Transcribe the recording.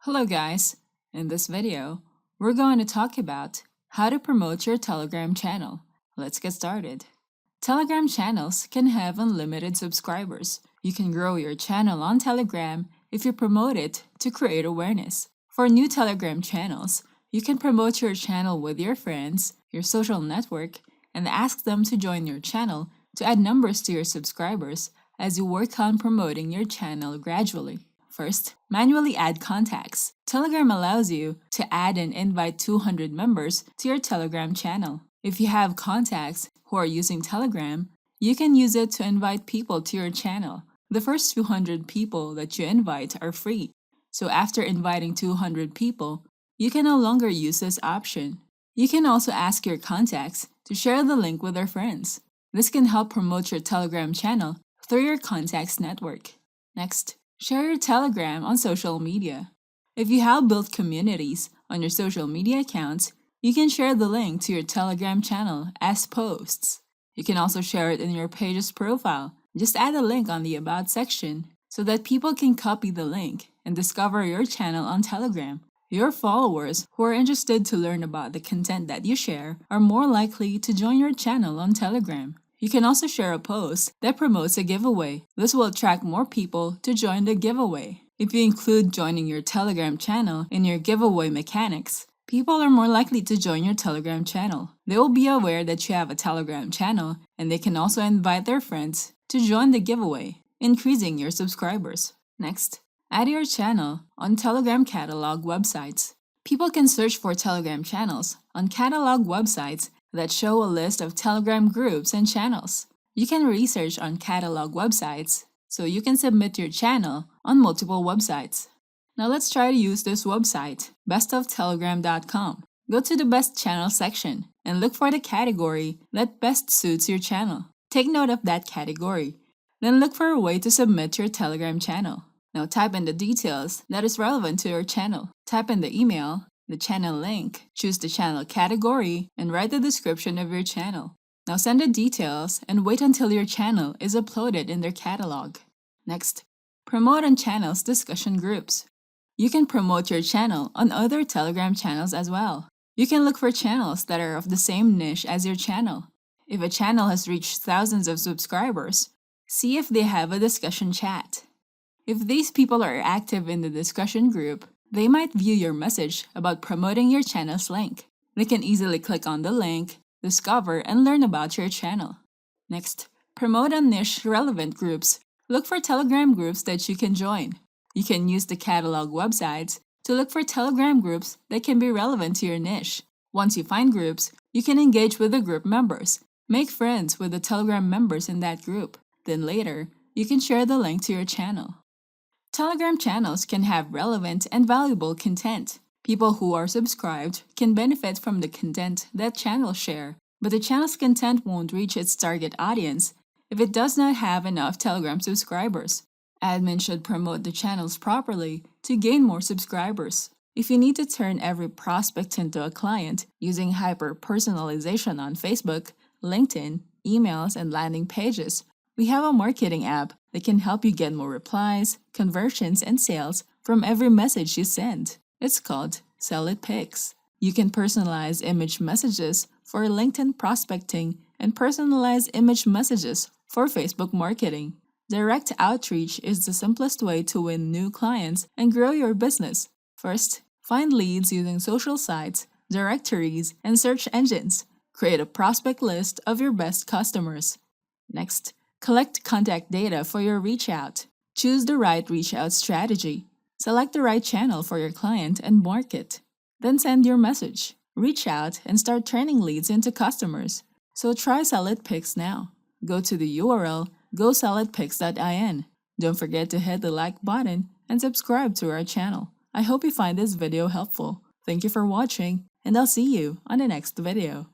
Hello guys! In this video, we're going to talk about how to promote your Telegram channel. Let's get started. Telegram channels can have unlimited subscribers. You can grow your channel on Telegram if you promote it to create awareness. For new Telegram channels, you can promote your channel with your friends, your social network, and ask them to join your channel to add numbers to your subscribers as you work on promoting your channel gradually. First, manually add contacts. Telegram allows you to add and invite 200 members to your Telegram channel. If you have contacts who are using Telegram, you can use it to invite people to your channel. The first 200 people that you invite are free, so after inviting 200 people, you can no longer use this option. You can also ask your contacts to share the link with their friends. This can help promote your Telegram channel through your contacts network. Next, share your Telegram on social media. If you have built communities on your social media accounts, you can share the link to your Telegram channel as posts. You can also share it in your page's profile. Just add a link on the About section so that people can copy the link and discover your channel on Telegram. Your followers who are interested to learn about the content that you share are more likely to join your channel on Telegram. You can also share a post that promotes a giveaway. This will attract more people to join the giveaway. If you include joining your Telegram channel in your giveaway mechanics, people are more likely to join your Telegram channel. They will be aware that you have a Telegram channel, and they can also invite their friends to join the giveaway, increasing your subscribers. Next, add your channel on Telegram catalog websites. People can search for Telegram channels on catalog websites that show a list of Telegram groups and channels. You can research on catalog websites, so you can submit your channel on multiple websites. Now let's try to use this website, bestoftelegram.com. Go to the Best Channel section and look for the category that best suits your channel. Take note of that category, then look for a way to submit your Telegram channel. Now type in the details that is relevant to your channel. Type in the email, the channel link, choose the channel category, and write the description of your channel. Now send the details and wait until your channel is uploaded in their catalog. Next, promote on channels discussion groups. You can promote your channel on other Telegram channels as well. You can look for channels that are of the same niche as your channel. If a channel has reached thousands of subscribers, see if they have a discussion chat. If these people are active in the discussion group, they might view your message about promoting your channel's link. They can easily click on the link, discover, and learn about your channel. Next, promote on niche relevant groups. Look for Telegram groups that you can join. You can use the catalog websites to look for Telegram groups that can be relevant to your niche. Once you find groups, you can engage with the group members. Make friends with the Telegram members in that group. Then later, you can share the link to your channel. Telegram channels can have relevant and valuable content. People who are subscribed can benefit from the content that channels share, but the channel's content won't reach its target audience if it does not have enough Telegram subscribers. Admin should promote the channels properly to gain more subscribers. If you need to turn every prospect into a client using hyper-personalization on Facebook, LinkedIn, emails, and landing pages, we have a marketing app that can help you get more replies, conversions, and sales from every message you send. It's called SellItPicks. You can personalize image messages for LinkedIn prospecting and personalize image messages for Facebook marketing. Direct outreach is the simplest way to win new clients and grow your business. First, find leads using social sites, directories, and search engines. Create a prospect list of your best customers. Next, collect contact data for your reach out. Choose the right reach out strategy. Select the right channel for your client and market. Then send your message. Reach out and start turning leads into customers. So try SellItPicks now. Go to the URL gosellitpicks.in. Don't forget to hit the like button and subscribe to our channel. I hope you find this video helpful. Thank you for watching, and I'll see you on the next video.